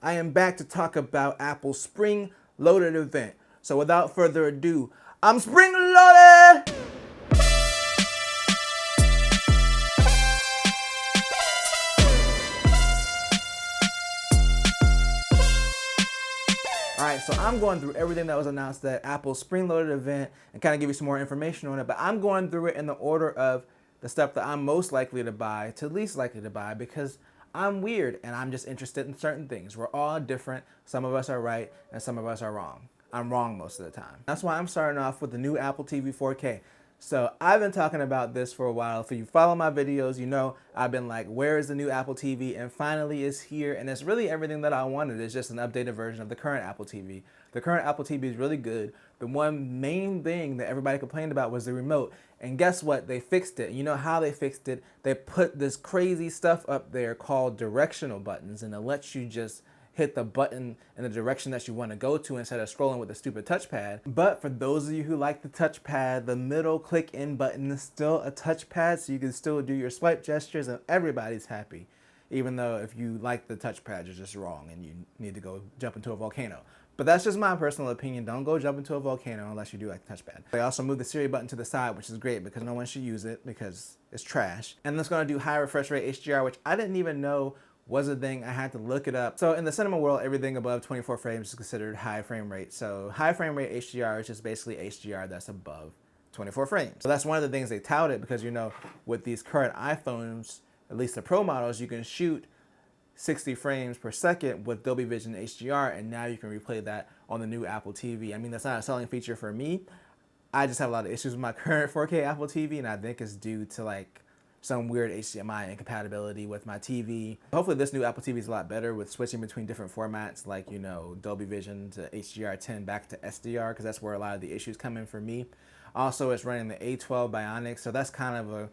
I am back to talk about Apple's spring-loaded event. So without further ado, I'm spring-loaded! Alright, so I'm going through everything that was announced at Apple's spring-loaded event and kind of give you some more information on it, but I'm going through it in the order of the stuff that I'm most likely to buy to least likely to buy because I'm weird and I'm just interested in certain things. We're all different. Some of us are right and some of us are wrong. I'm wrong most of the time. That's why I'm starting off with the new Apple TV 4K. So I've been talking about this for a while. If you follow my videos, you know I've been like, where is the new Apple TV? And finally it's here, and it's really everything that I wanted. It's just an updated version of the current Apple TV. The current Apple TV is really good. The one main thing that everybody complained about was the remote. And guess what? They fixed it. You know how they fixed it? They put this crazy stuff up there called directional buttons, and it lets you just hit the button in the direction that you want to go to instead of scrolling with the stupid touchpad. But for those of you who like the touchpad, the middle click in button is still a touchpad, so you can still do your swipe gestures and everybody's happy. Even though if you like the touchpad, you're just wrong and you need to go jump into a volcano. But that's just my personal opinion. Don't go jump into a volcano unless you do like the touchpad. They also moved the Siri button to the side, which is great because no one should use it because it's trash. And it's going to do high refresh rate HDR, which I didn't even know was a thing. I had to look it up. So in the cinema world, everything above 24 frames is considered high frame rate. So high frame rate HDR is just basically HDR that's above 24 frames. So that's one of the things they touted because, you know, with these current iPhones, at least the Pro models, you can shoot 60 frames per second with Dolby Vision HDR, and now you can replay that on the new Apple TV. I mean, that's not a selling feature for me. I just have a lot of issues with my current 4K Apple TV, and I think it's due to like some weird HDMI incompatibility with my TV. Hopefully this new Apple TV is a lot better with switching between different formats like, you know, Dolby Vision to HDR10 back to SDR, because that's where a lot of the issues come in for me. Also, it's running the A12 Bionic, so that's kind of a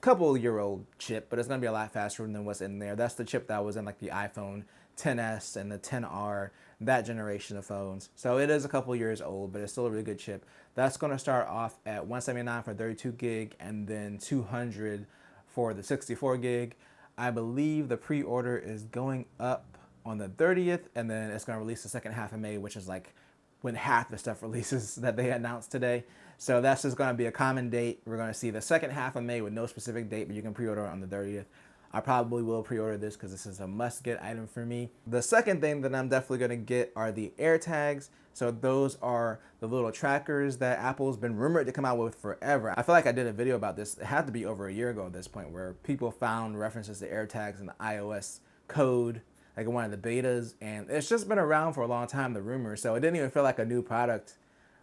couple-year-old chip, but it's going to be a lot faster than what's in there. That's the chip that was in like the iPhone XS and the XR, that generation of phones. So it is a couple years old, but it's still a really good chip. That's going to start off at $179 for 32 gig and then $200 for the 64 gig. I believe the pre-order is going up on the 30th, and then it's going to release the second half of May, which is like when half the stuff releases that they announced today. So that's just going to be a common date. We're going to see the second half of May with no specific date, but you can pre-order on the 30th. I probably will pre-order this because this is a must-get item for me. The second thing that I'm definitely going to get are the Airtags. So those are the little trackers that Apple's been rumored to come out with forever. I feel like I did a video about this. It had to be over a year ago at this point, where people found references to Airtags in the iOS code, like in one of the betas, and it's just been around for a long time, the rumor. So it didn't even feel like a new product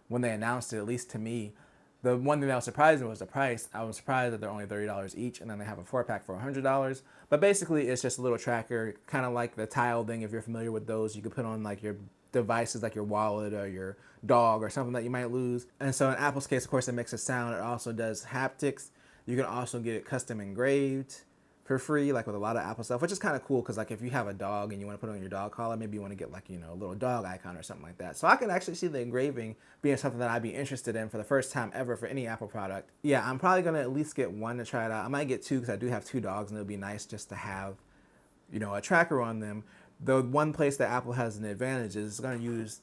when they announced it, at least to me. The one thing that was surprising was the price. I was surprised that they're only $30 each, and then they have a 4-pack for $100. But basically, it's just a little tracker, kind of like the Tile thing. If you're familiar with those, you could put on like your devices, like your wallet or your dog or something that you might lose. And so in Apple's case, of course, it makes a sound. It also does haptics. You can also get it custom engraved for free, like with a lot of Apple stuff, which is kind of cool because like if you have a dog and you want to put it on your dog collar, maybe you want to get like, you know, a little dog icon or something like that. So I can actually see the engraving being something that I'd be interested in for the first time ever for any Apple product. Yeah, I'm probably going to at least get one to try it out. I might get two because I do have 2 dogs and it would be nice just to have, you know, a tracker on them. The one place that Apple has an advantage is it's going to use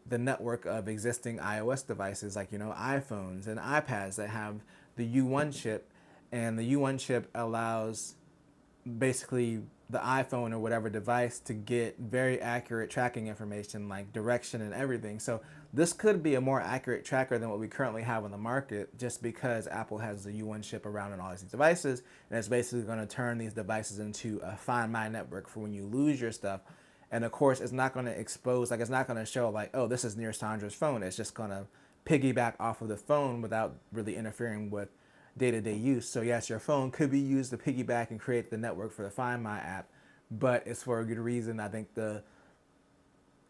the network of existing iOS devices like, you know, iPhones and iPads that have the U1 chip, and the U1 chip allows basically the iPhone or whatever device to get very accurate tracking information like direction and everything. So this could be a more accurate tracker than what we currently have on the market, just because Apple has the U1 chip around in all these devices, and it's basically going to turn these devices into a Find My network for when you lose your stuff. And of course, it's not going to expose, like it's not going to show like, oh, this is near Sandra's phone. It's just going to piggyback off of the phone without really interfering with day-to-day use. So yes, your phone could be used to piggyback and create the network for the Find My app, but it's for a good reason. I think the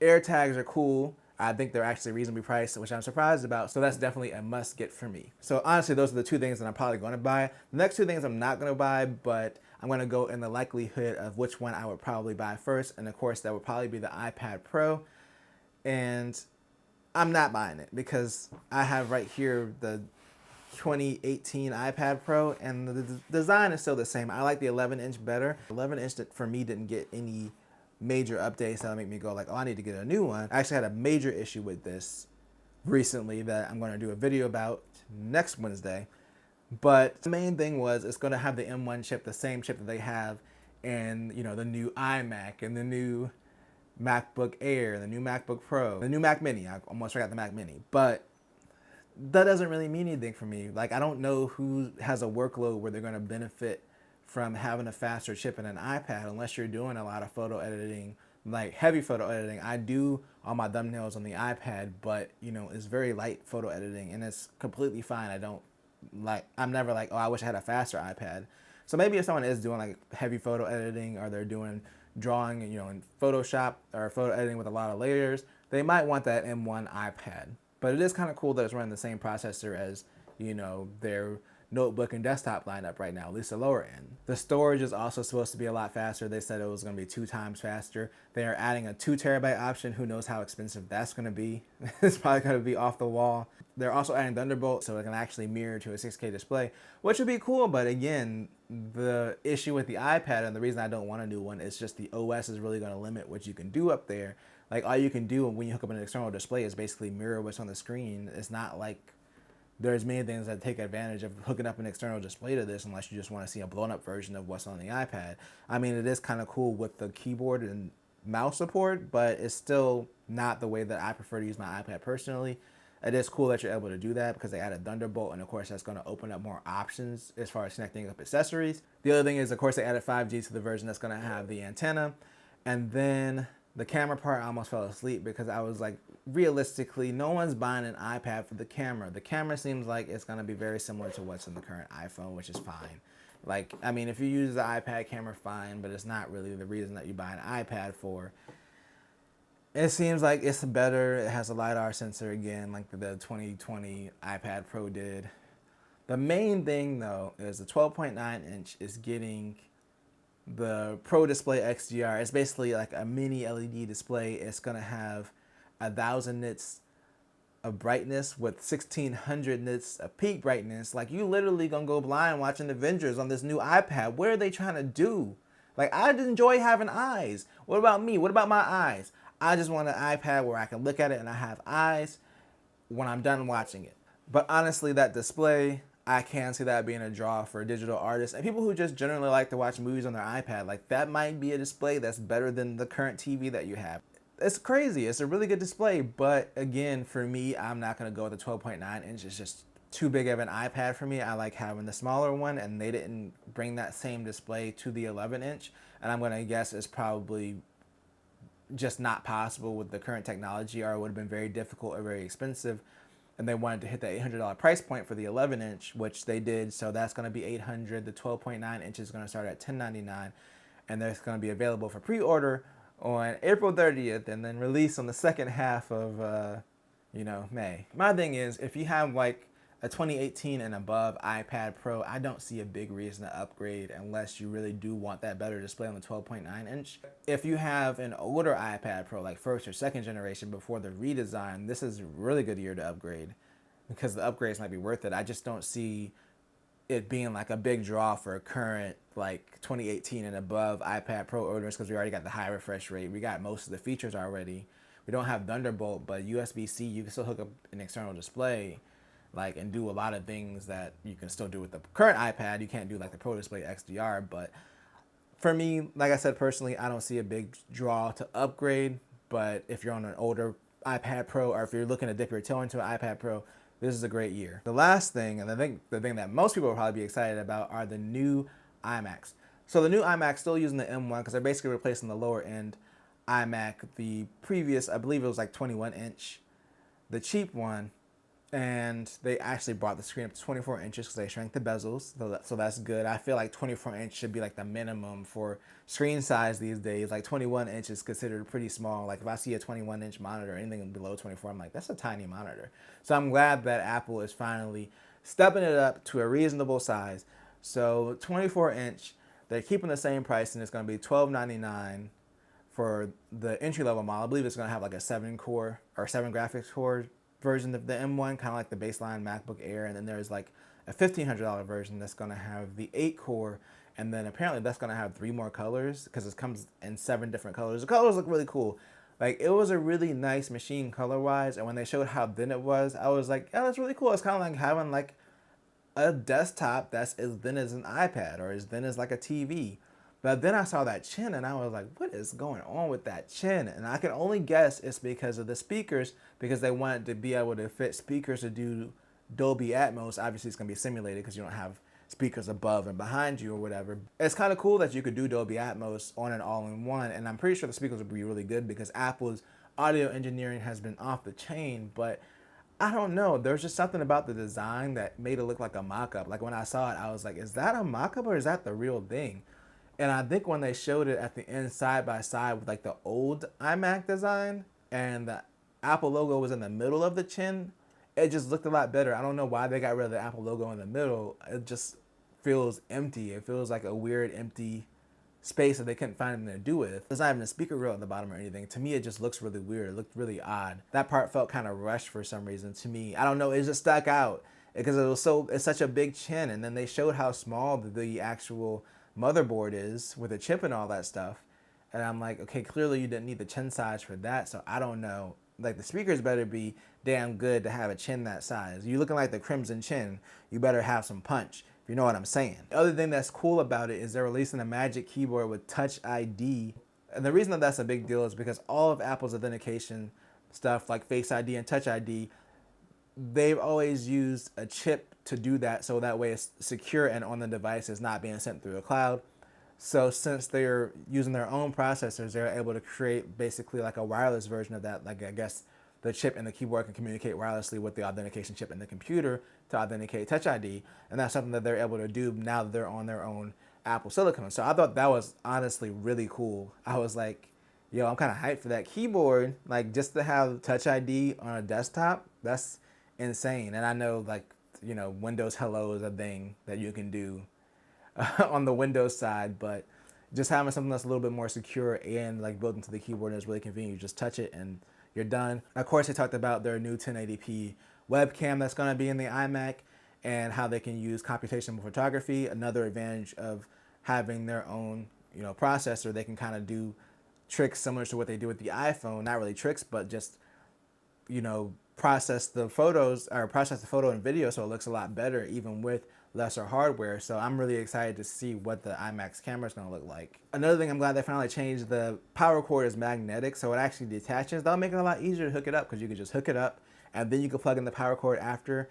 Airtags are cool. I think they're actually reasonably priced, which I'm surprised about. So that's definitely a must get for me. So honestly, those are the 2 things that I'm probably going to buy. The next 2 things I'm not going to buy, but I'm going to go in the likelihood of which one I would probably buy first. And of course, that would probably be the iPad Pro. And I'm not buying it because I have right here the 2018 iPad Pro, and the design is still the same. I like the 11-inch better. 11-inch for me didn't get any major updates that'll make me go like, oh, I need to get a new one. I actually had a major issue with this recently that I'm going to do a video about next Wednesday. But the main thing was it's going to have the M1 chip, the same chip that they have in, you know, the new iMac and the new MacBook Air, the new MacBook Pro, the new Mac Mini. I almost forgot the Mac Mini. But that doesn't really mean anything for me. Like, I don't know who has a workload where they're going to benefit from having a faster chip in an iPad unless you're doing a lot of photo editing, like heavy photo editing. I do all my thumbnails on the iPad, but, you know, it's very light photo editing and it's completely fine. I'm never like, oh, I wish I had a faster iPad. So maybe if someone is doing like heavy photo editing or they're doing drawing, you know, in Photoshop or photo editing with a lot of layers, they might want that M1 iPad. But it is kind of cool that it's running the same processor as, you know, their notebook and desktop lineup right now, at least the lower end. The storage is also supposed to be a lot faster. They said it was going to be 2 times faster. They are adding a 2 terabyte option. Who knows how expensive that's going to be. It's probably going to be off the wall. They're also adding Thunderbolt so it can actually mirror to a 6K display, which would be cool. But again, the issue with the iPad and the reason I don't want a new one is just the OS is really going to limit what you can do up there. Like, all you can do when you hook up an external display is basically mirror what's on the screen. It's not like there's many things that take advantage of hooking up an external display to this unless you just want to see a blown up version of what's on the iPad. I mean, it is kind of cool with the keyboard and mouse support, but it's still not the way that I prefer to use my iPad personally. It is cool that you're able to do that because they added Thunderbolt, and of course that's going to open up more options as far as connecting up accessories. The other thing is, of course, they added 5G to the version that's going to have the antenna. And then the camera part, I almost fell asleep because I was like, realistically, no one's buying an iPad for the camera. The camera seems like it's going to be very similar to what's in the current iPhone, which is fine. Like, I mean, if you use the iPad camera, fine, but it's not really the reason that you buy an iPad for. It seems like it's better. It has a LiDAR sensor again, like the 2020 iPad Pro did. The main thing, though, is the 12.9 inch is getting the Pro Display XDR. It's basically like a mini LED display. It's going to have 1,000 nits of brightness with 1,600 nits of peak brightness. Like, you literally going to go blind watching Avengers on this new iPad. What are they trying to do? Like, I enjoy having eyes. What about me? What about my eyes? I just want an iPad where I can look at it and I have eyes when I'm done watching it. But honestly, that display, I can see that being a draw for digital artists and people who just generally like to watch movies on their iPad. Like, that might be a display that's better than the current TV that you have. It's crazy. It's a really good display. But again, for me, I'm not going to go with the 12.9 inch. It's just too big of an iPad for me. I like having the smaller one, and they didn't bring that same display to the 11 inch. And I'm going to guess it's probably just not possible with the current technology, or it would have been very difficult or very expensive. And they wanted to hit the $800 price point for the 11 inch, which they did. So that's going to be $800. The 12.9 inch is going to start at $1,099, and that's going to be available for pre-order on April 30th and then released on the second half of, May. My thing is, if you have like a 2018 and above iPad Pro, I don't see a big reason to upgrade unless you really do want that better display on the 12.9 inch. If you have an older iPad Pro, like first or second generation before the redesign, this is a really good year to upgrade because the upgrades might be worth it. I just don't see it being like a big draw for current like 2018 and above iPad Pro owners because we already got the high refresh rate. We got most of the features already. We don't have Thunderbolt, but USB-C, you can still hook up an external display and do a lot of things that you can still do with the current iPad. You can't do like the Pro Display XDR, but for me, like I said, personally, I don't see a big draw to upgrade. But if you're on an older iPad Pro, or if you're looking to dip your toe into an iPad Pro, this is a great year. The last thing, and I think the thing that most people will probably be excited about, are the new iMacs. So the new iMac still using the M1 because they're basically replacing the lower end iMac, the previous, I believe it was like 21 inch, the cheap one. And they actually brought the screen up to 24 inches because they shrank the bezels, so that's good. I feel like 24 inch should be like the minimum for screen size these days. Like 21 inch is considered pretty small. Like if I see a 21 inch monitor, anything below 24, I'm like, that's a tiny monitor. So I'm glad that Apple is finally stepping it up to a reasonable size. So 24 inch, they're keeping the same price, and it's going to be $12.99 for the entry level model. I believe it's going to have like a 7 core or 7 graphics core version of the M1, kind of like the baseline MacBook Air, and then there's like a $1,500 version that's going to have the 8 core And then apparently that's gonna have 3 more colors because it comes in 7 different colors. The colors look really cool. Like, it was a really nice machine color-wise, and when they showed how thin it was, I was like, yeah, that's really cool. It's kind of like having like a desktop that's as thin as an iPad or as thin as like a TV. But then I saw that chin and I was like, what is going on with that chin? And I can only guess it's because of the speakers, because they wanted to be able to fit speakers to do Dolby Atmos. Obviously, it's going to be simulated because you don't have speakers above and behind you or whatever. It's kind of cool that you could do Dolby Atmos on an all-in-one, and I'm pretty sure the speakers would be really good because Apple's audio engineering has been off the chain, but I don't know. There's just something about the design that made it look like a mock-up. Like, when I saw it, I was like, is that a mock-up or is that the real thing? And I think when they showed it at the end side by side with like the old iMac design and the Apple logo was in the middle of the chin, it just looked a lot better. I don't know why they got rid of the Apple logo in the middle. It just feels empty. It feels like a weird empty space that they couldn't find anything to do with. There's not even a speaker grill at the bottom or anything. To me, it just looks really weird. It looked really odd. That part felt kind of rushed for some reason to me. I don't know. It just stuck out because it's such a big chin. And then they showed how small the actual motherboard is with a chip and all that stuff. And I'm like, okay, clearly you didn't need the chin size for that. So I don't know. Like, the speakers better be damn good to have a chin that size. You looking like the Crimson Chin, you better have some punch. You know what I'm saying. The other thing that's cool about it is they're releasing a Magic Keyboard with Touch ID. And the reason that that's a big deal is because all of Apple's authentication stuff like Face ID and Touch ID, they've always used a chip to do that, so that way it's secure and on the device, is not being sent through a cloud. So since they're using their own processors, they're able to create basically like a wireless version of that. Like, I guess the chip in the keyboard can communicate wirelessly with the authentication chip in the computer to authenticate Touch ID. And that's something that they're able to do now that they're on their own Apple Silicon. So I thought that was honestly really cool. I was like, yo, I'm kind of hyped for that keyboard. Like, just to have Touch ID on a desktop, that's insane. And I know, like, you know, Windows Hello is a thing that you can do on the Windows side, but just having something that's a little bit more secure and like built into the keyboard is really convenient. You just touch it and you're done. Of course, they talked about their new 1080p webcam that's going to be in the iMac and how they can use computational photography. Another advantage of having their own, you know, processor, they can kind of do tricks similar to what they do with the iPhone. Not really tricks, but just, you know, process the photo and video so it looks a lot better even with lesser hardware. So I'm really excited to see what the iMac's camera is going to look like. Another thing, I'm glad they finally changed the power cord is magnetic, so it actually detaches. That'll make it a lot easier to hook it up because you could just hook it up and then you could plug in the power cord after.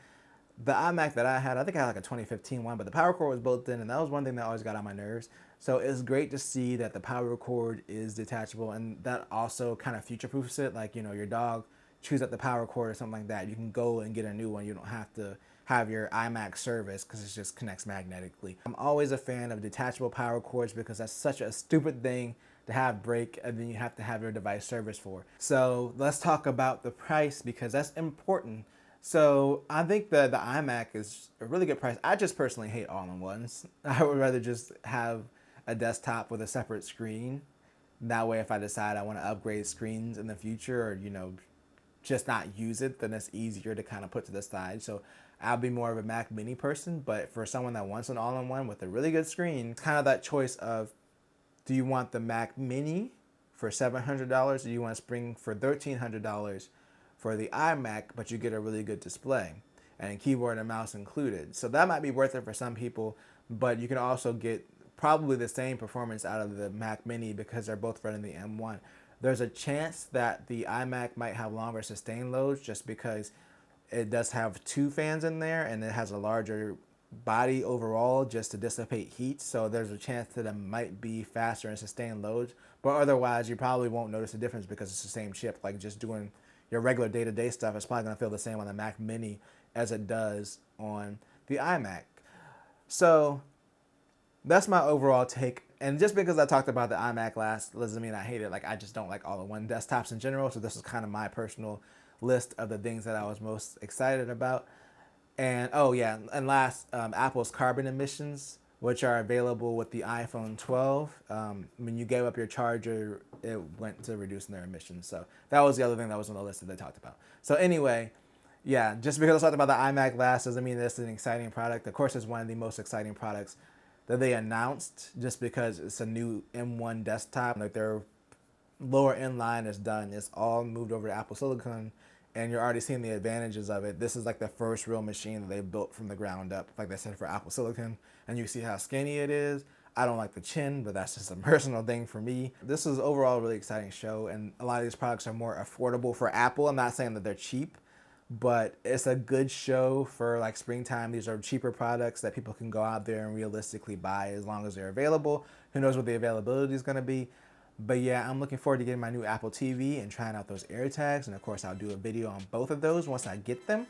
The iMac that I had, I think I had like a 2015 one, but the power cord was built in, and that was one thing that always got on my nerves. So it's great to see that the power cord is detachable, and that also kind of future-proofs it. Like, you know, your dog chews up the power cord or something like that, you can go and get a new one. You don't have to have your iMac service because it just connects magnetically. I'm always a fan of detachable power cords because that's such a stupid thing to have break and then you have to have your device serviced for. So let's talk about the price because that's important. So I think that the iMac is a really good price. I just personally hate all-in-ones. I would rather just have a desktop with a separate screen. That way, if I decide I want to upgrade screens in the future or, you know, just not use it, then it's easier to kind of put to the side. So I'll be more of a Mac Mini person, but for someone that wants an all-in-one with a really good screen, it's kind of that choice of, do you want the Mac Mini for $700 or do you want to spring for $1,300 for the iMac, but you get a really good display and keyboard and mouse included? So that might be worth it for some people, but you can also get probably the same performance out of the Mac Mini because they're both running the M1. There's a chance that the iMac might have longer sustain loads just because it does have 2 fans in there and it has a larger body overall just to dissipate heat. So there's a chance that it might be faster in sustained loads, but otherwise you probably won't notice a difference because it's the same chip. Like, just doing your regular day-to-day stuff, it's probably going to feel the same on the Mac Mini as it does on the iMac. So that's my overall take. And just because I talked about the iMac last doesn't mean I hate it. Like, I just don't like all-in-one desktops in general. So this is kind of my personal list of the things that I was most excited about. And oh yeah, and last, Apple's carbon emissions, which are available with the iPhone 12. When you gave up your charger, it went to reducing their emissions. So that was the other thing that was on the list that they talked about. So anyway, yeah, just because I talked about the iMac last doesn't mean this is an exciting product. Of course, it's one of the most exciting products that they announced just because it's a new M1 desktop. Like their lower end line is done. It's all moved over to Apple Silicon, and you're already seeing the advantages of it. This is like the first real machine that they built from the ground up, like they said, for Apple Silicon. And you see how skinny it is. I don't like the chin, but that's just a personal thing for me. This is overall a really exciting show, and a lot of these products are more affordable for Apple. I'm not saying that they're cheap, but it's a good show for like springtime. These are cheaper products that people can go out there and realistically buy as long as they're available. Who knows what the availability is going to be. But yeah, I'm looking forward to getting my new Apple TV and trying out those Airtags. And of course, I'll do a video on both of those once I get them.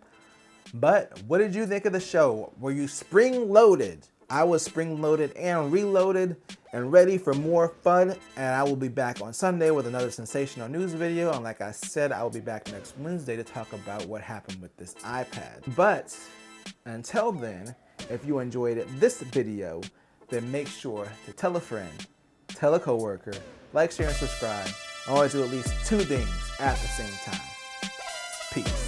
But what did you think of the show? Were you spring-loaded? I was spring-loaded and reloaded and ready for more fun. And I will be back on Sunday with another sensational news video. And like I said, I will be back next Wednesday to talk about what happened with this iPad. But until then, if you enjoyed this video, then make sure to tell a friend, tell a coworker, like, share, and subscribe. I always do at least 2 things at the same time. Peace.